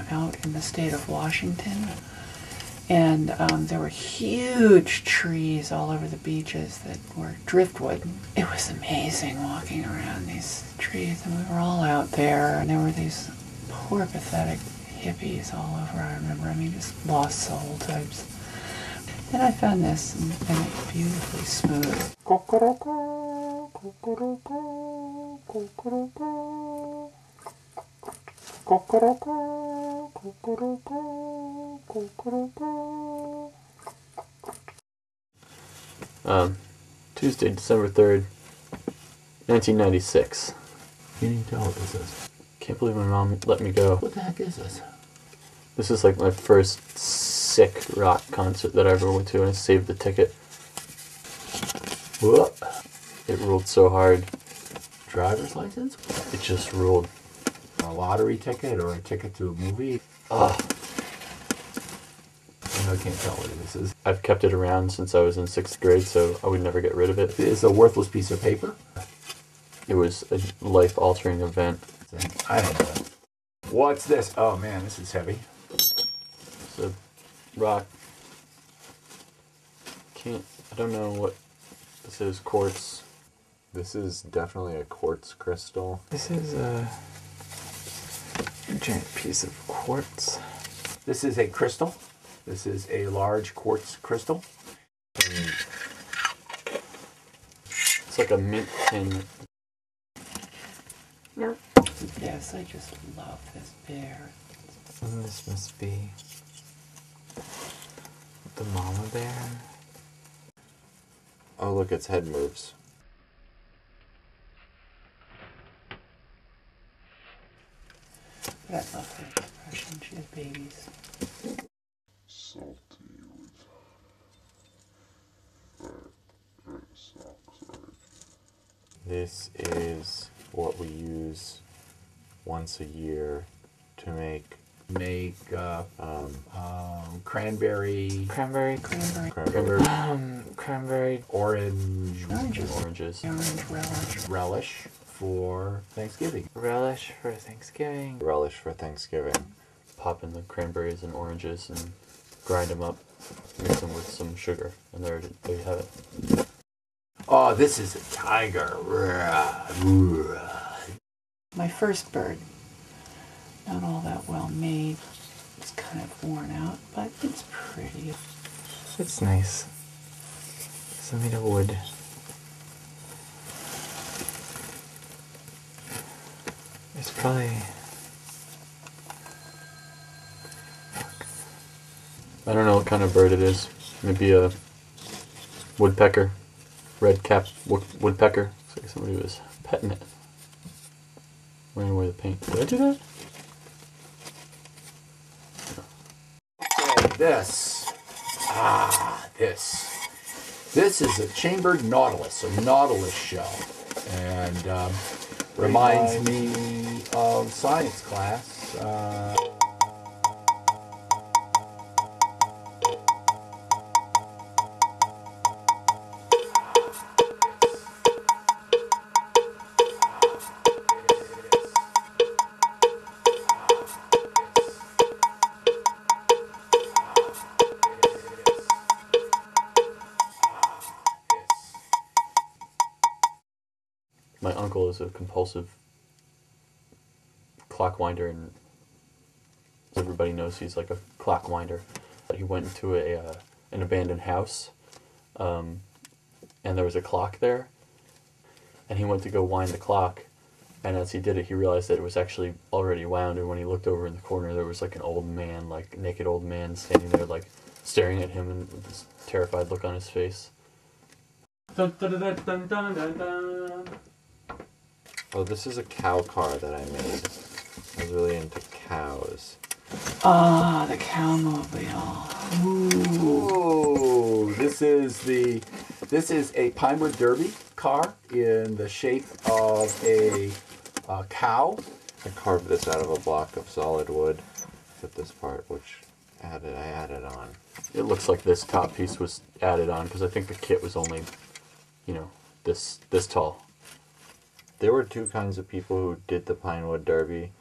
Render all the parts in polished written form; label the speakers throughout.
Speaker 1: Out in the state of Washington, and there were huge trees all over the beaches that were driftwood. It was amazing walking around these trees, and we were all out there, and there were these poor pathetic hippies all over, I remember. I mean, just lost soul types. Then I found this, and it's beautifully smooth.
Speaker 2: Tuesday, December 3rd, 1996.
Speaker 3: Can you tell what this is?
Speaker 2: Can't believe my mom let me go.
Speaker 3: What the heck is this?
Speaker 2: This is like my first sick rock concert that I ever went to, and I saved the ticket. Whoop. It ruled so hard.
Speaker 3: Driver's license?
Speaker 2: It just ruled.
Speaker 3: A lottery ticket or a ticket to a movie?
Speaker 2: Ugh.
Speaker 3: I can't tell what this is.
Speaker 2: I've kept it around since I was in 6th grade, so I would never get rid of it.
Speaker 3: It's a worthless piece of paper.
Speaker 2: It was a life-altering event.
Speaker 3: I don't know. What's this? Oh man, this is heavy.
Speaker 2: It's a rock. I don't know what this is. Quartz.
Speaker 4: This is definitely a quartz crystal.
Speaker 5: This is a giant piece of quartz.
Speaker 3: This is a crystal. This is a large quartz crystal.
Speaker 2: It's like a mint tin.
Speaker 1: Yes, I just love this bear.
Speaker 5: And this must be the mama bear.
Speaker 4: Oh, look, its head moves.
Speaker 1: But I love her expression. She has babies.
Speaker 6: Salty
Speaker 4: This is what we use once a year to make
Speaker 5: Cranberry
Speaker 1: Orange
Speaker 3: relish for Thanksgiving.
Speaker 5: Relish for Thanksgiving.
Speaker 4: relish for Thanksgiving.
Speaker 2: Pop in the cranberries and oranges and grind them up, mix them with some sugar, and there you have it.
Speaker 3: Oh, this is a tiger.
Speaker 1: My first bird. Not all that well made. It's kind of worn out, but it's pretty.
Speaker 5: It's nice. It's made of wood. It's probably...
Speaker 2: I don't know what kind of bird it is. Maybe a woodpecker, red-capped woodpecker. It's like somebody was petting it, wearing away the paint. Did I do that?
Speaker 3: Okay, this is a chambered nautilus, a nautilus shell, and reminds me of science class.
Speaker 2: My uncle is a compulsive clock winder, and everybody knows he's like a clock winder. He went into a an abandoned house, and there was a clock there, and he went to go wind the clock, and as he did it, he realized that it was actually already wound, and when he looked over in the corner, there was like an old man, like naked old man, standing there, like staring at him, and with this terrified look on his face. Dun, dun, dun, dun, dun, dun, dun.
Speaker 4: Oh, this is a cow car that I made. I was really into cows.
Speaker 1: Ah, the cowmobile.
Speaker 3: Ooh, this is a Pinewood Derby car in the shape of a cow.
Speaker 4: I carved this out of a block of solid wood with this part, which I added on.
Speaker 2: It looks like this top piece was added on because I think the kit was only, this tall.
Speaker 4: There were two kinds of people who did the Pinewood Derby.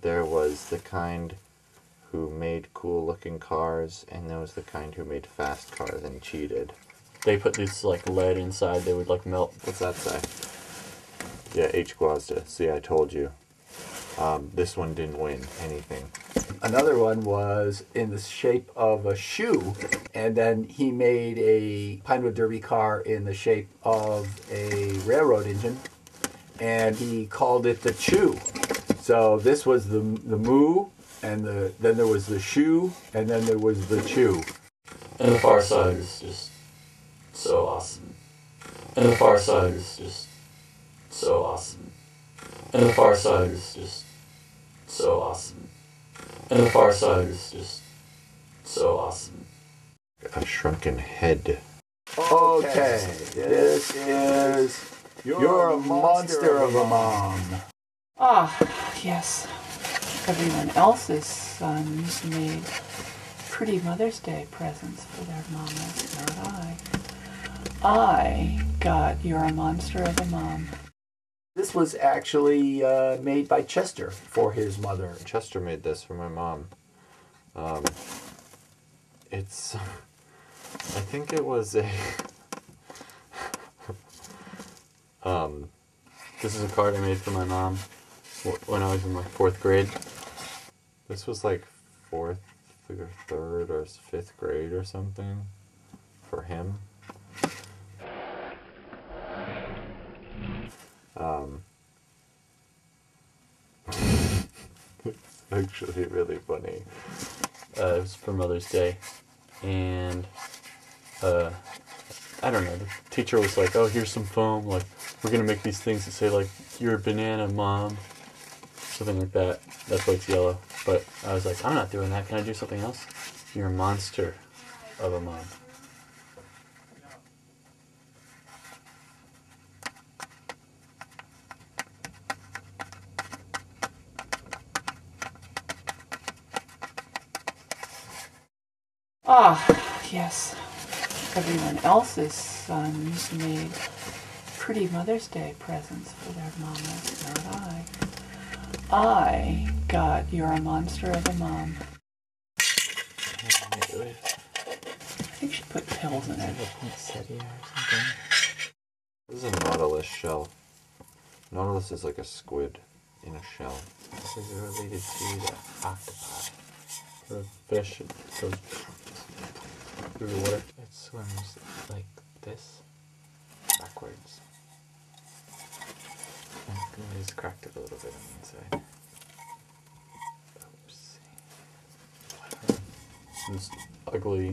Speaker 4: There was the kind who made cool looking cars, and there was the kind who made fast cars and cheated.
Speaker 2: They put this like lead inside, they would like melt.
Speaker 4: What's that say? Yeah, H. Gwazda. See, I told you. This one didn't win anything.
Speaker 3: Another one was in the shape of a shoe, and then he made a Pinewood Derby car in the shape of a railroad engine, and he called it the Chew. So this was the moo, and then there was the shoe, and then there was the Chew.
Speaker 2: And the far side is just so awesome. And the far side is just so awesome. And the far side is just so awesome. And the far side is just so awesome.
Speaker 4: A shrunken head.
Speaker 3: Okay, this is You're a Monster of a Mom.
Speaker 1: Ah, yes. Everyone else's sons made pretty Mother's Day presents for their mamas, not I. I got You're a Monster of a Mom.
Speaker 3: This was actually made by Chester for his mother.
Speaker 4: Chester made this for my mom. It's... I think it was a...
Speaker 2: This is a card I made for my mom when I was in like 4th grade.
Speaker 4: This was like 4th or 3rd or 5th grade or something for him. It's actually really funny.
Speaker 2: It was for Mother's Day, and I don't know, the teacher was like, oh, here's some foam, like, we're gonna make these things that say, like, you're a banana, Mom, something like that. That's why it's yellow. But I was like, I'm not doing that, can I do something else? You're a monster of a mom.
Speaker 1: Ah, yes. Everyone else's sons made pretty Mother's Day presents for their mamas, not I. I got You're a Monster of a Mom. I think she put pills in it.
Speaker 5: Poinsettia or something.
Speaker 4: This is a nautilus shell. Nautilus is like a squid in a shell.
Speaker 5: This is related to the octopi.
Speaker 2: For a fish, it goes through the water.
Speaker 5: It swims like this, backwards. And it is cracked a little bit on the inside. Oops.
Speaker 2: This ugly,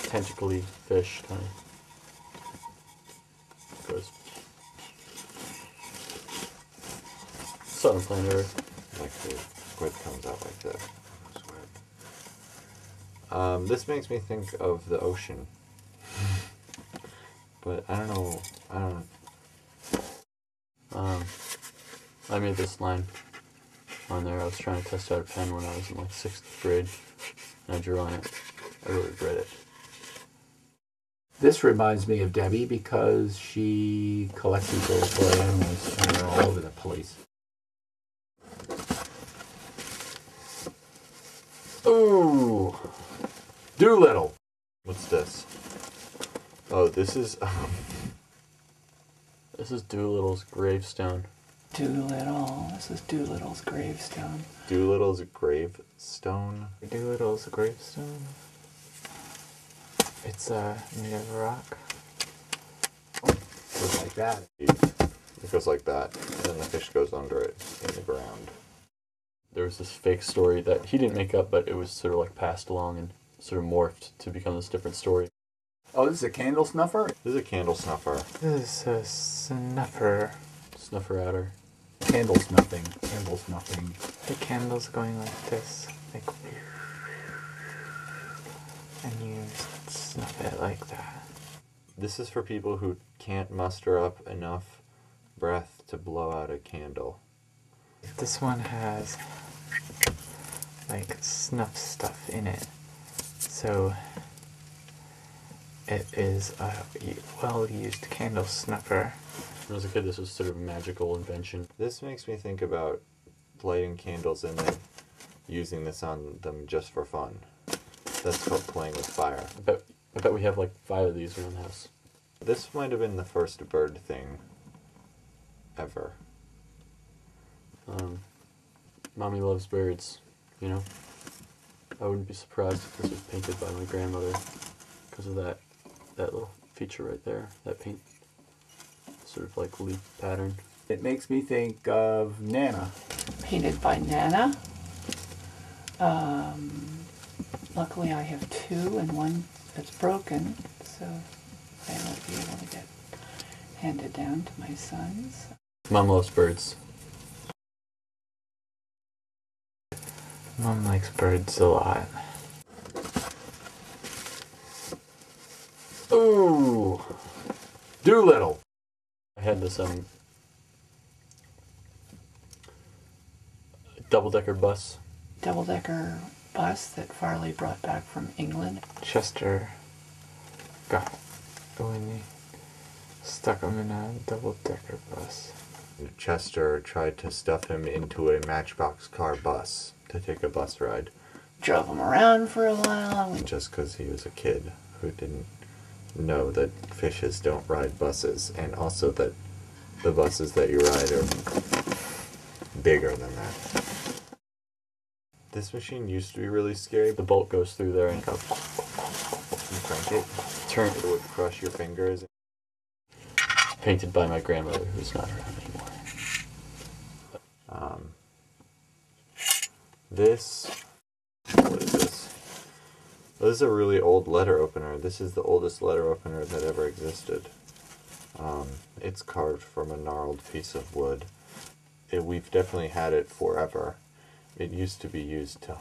Speaker 2: tentacly fish kind of goes. Southern planet Earth.
Speaker 4: Like the squid comes out like this. This makes me think of the ocean. But I don't know.
Speaker 2: I made this line on there. I was trying to test out a pen when I was in like 6th grade, and I drew on it. I really regret it.
Speaker 3: This reminds me of Debbie because she collects these little toy animals and they're all over the place.
Speaker 2: Ooh!
Speaker 3: Doolittle.
Speaker 4: What's this? Oh, this is...
Speaker 2: This is Doolittle's gravestone.
Speaker 1: Doolittle. This is Doolittle's gravestone.
Speaker 4: Doolittle's gravestone.
Speaker 5: Doolittle's gravestone. It's made of rock.
Speaker 3: Just like that.
Speaker 4: It goes like that, and then the fish goes under it in the ground.
Speaker 2: There was this fake story that he didn't make up, but it was sort of like passed along and sort of morphed to become this different story.
Speaker 3: Oh, this is a candle snuffer?
Speaker 4: This is a candle snuffer.
Speaker 5: This is a snuffer.
Speaker 2: Snuffer outer.
Speaker 3: Candle snuffing. Candle snuffing.
Speaker 5: The candle's going like this. Like, and you snuff it like that.
Speaker 4: This is for people who can't muster up enough breath to blow out a candle.
Speaker 5: This one has like snuff stuff in it. So it is a well-used candle snuffer.
Speaker 2: When I was a kid, this was sort of a magical invention.
Speaker 4: This makes me think about lighting candles and then using this on them just for fun. That's called playing with fire.
Speaker 2: I bet we have like 5 of these around the house.
Speaker 4: This might have been the first bird thing ever.
Speaker 2: Mommy loves birds, you know? I wouldn't be surprised if this was painted by my grandmother because of that little feature right there, that paint sort of like leaf pattern.
Speaker 3: It makes me think of Nana.
Speaker 1: Painted by Nana. Luckily I have 2 and one that's broken, so I will be able to get handed down to my sons.
Speaker 2: Mom loves birds.
Speaker 5: Mom likes birds a lot.
Speaker 3: Ooh! Doolittle.
Speaker 2: I had this double-decker bus.
Speaker 1: Double-decker bus that Farley brought back from England.
Speaker 5: Chester got when he stuck him in a double-decker bus.
Speaker 4: Chester tried to stuff him into a Matchbox car bus to take a bus ride.
Speaker 1: Drove him around for a while.
Speaker 4: Just because he was a kid who didn't know that fishes don't ride buses, and also that the buses that you ride are bigger than that. This machine used to be really scary,
Speaker 2: The
Speaker 4: but
Speaker 2: bolt goes through there and
Speaker 4: you crank it,
Speaker 2: turn.
Speaker 4: it would crush your fingers.
Speaker 2: Painted by my grandmother, who's not around anymore.
Speaker 4: What is this? Well, this is a really old letter opener. This is the oldest letter opener that ever existed. It's carved from a gnarled piece of wood. We've definitely had it forever. It used to be used to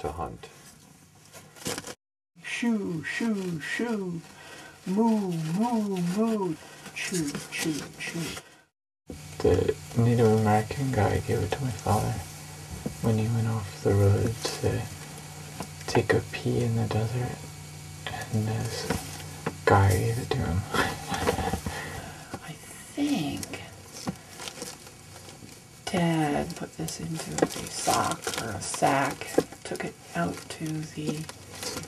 Speaker 4: hunt.
Speaker 1: Shoo, shoo, shoo. Moo, moo, moo. Choo, choo, choo.
Speaker 5: The Native American guy gave it to my father when he went off the road to take a pee in the desert, and this guy gave it to him.
Speaker 1: I think Dad put this into a sock or a sack, took it out to the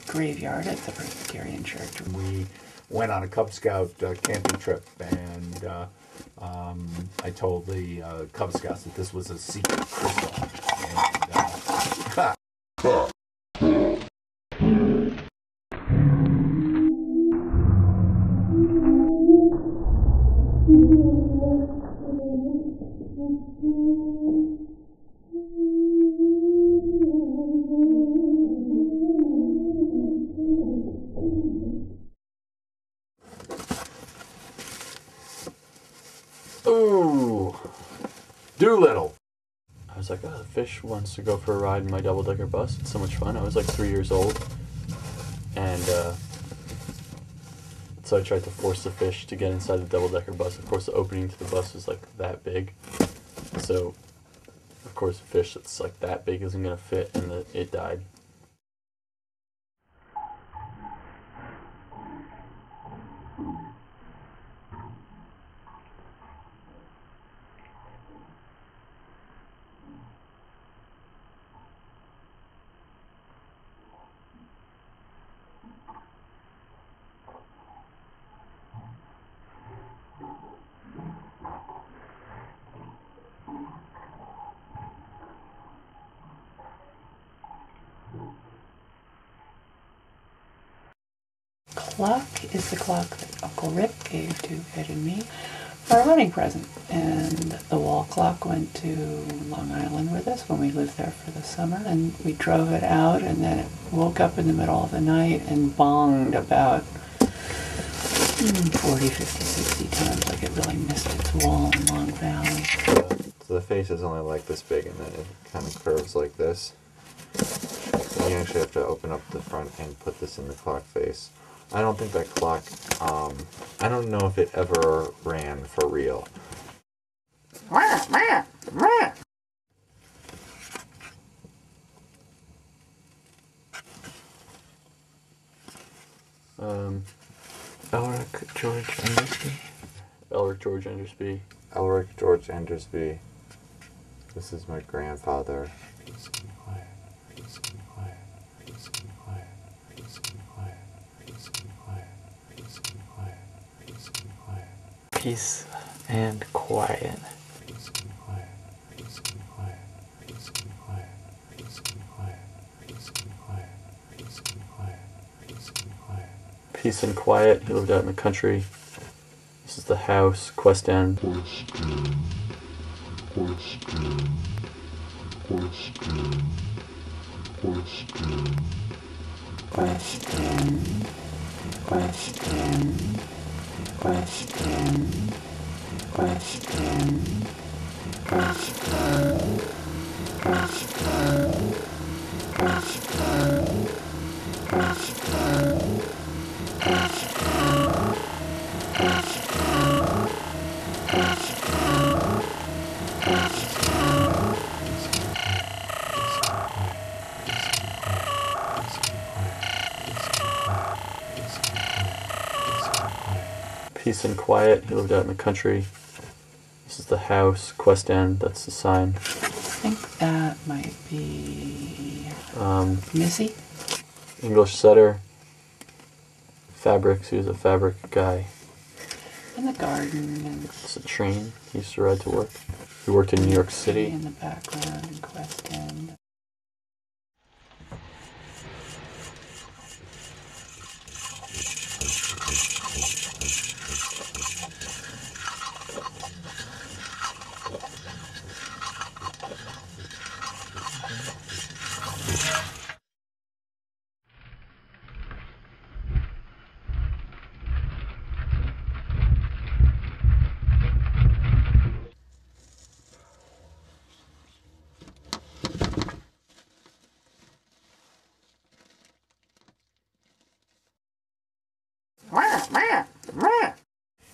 Speaker 1: graveyard at the Presbyterian Church.
Speaker 3: We went on a Cub Scout camping trip, and I told the Cub Scouts that this was a secret crystal. And,
Speaker 2: Ooh!
Speaker 3: Doolittle.
Speaker 2: I was like, oh, the fish wants to go for a ride in my double-decker bus. It's so much fun. I was like 3 years old. And so I tried to force the fish to get inside the double-decker bus. Of course, the opening to the bus is like that big. So, of course, a fish that's like that big isn't going to fit, and it died.
Speaker 1: clock is the clock that Uncle Rip gave to Ed and me for our wedding present. And the wall clock went to Long Island with us when we lived there for the summer. And we drove it out, and then it woke up in the middle of the night and bonged about 40, 50, 60 times, like it really missed its wall in Long Valley.
Speaker 4: So the face is only like this big, and then it kind of curves like this. So you actually have to open up the front and put this in the clock face. I don't think that clock, I don't know if it ever ran for real.
Speaker 5: Elric George Endersby.
Speaker 2: Elric George Endersby.
Speaker 4: Elric George Endersby. This is my grandfather.
Speaker 6: Peace and quiet. Peace and quiet. Peace and quiet. Peace and quiet. Peace and quiet. Peace and quiet. Peace and quiet.
Speaker 5: Peace and quiet.
Speaker 6: Peace and quiet. Peace and quiet. Peace and quiet. Peace and quiet. Peace and quiet. Peace and quiet. Peace and quiet.
Speaker 2: Peace and quiet. He lived out in the country. This is the house, Quest End.
Speaker 6: Question. Question. Question. Question.
Speaker 1: Question, question, question, question, question, question, question, question,
Speaker 2: Peace and quiet. He lived out in the country. This is the house, Quest End. That's the sign.
Speaker 1: I think that might be Missy.
Speaker 2: English setter. Fabrics. He was a fabric guy.
Speaker 1: In the garden and
Speaker 2: It's a train. He used to ride to work. He worked in New York City.
Speaker 1: in the background in Quest End.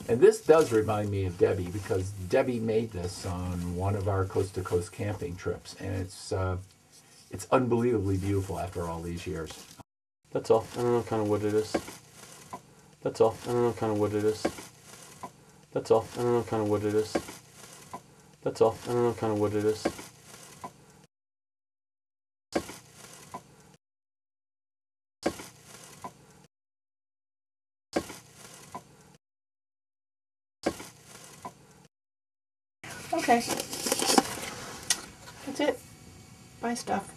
Speaker 3: And this does remind me of Debbie, because Debbie made this on one of our coast-to-coast camping trips, and it's unbelievably beautiful after all these years.
Speaker 2: That's all. I don't know what kind of wood it is. That's all. I don't know what kind of wood it is. That's all. I don't know what kind of wood it is. That's all. I don't know what kind of wood it is.
Speaker 1: Okay. That's it. Bye, stuff.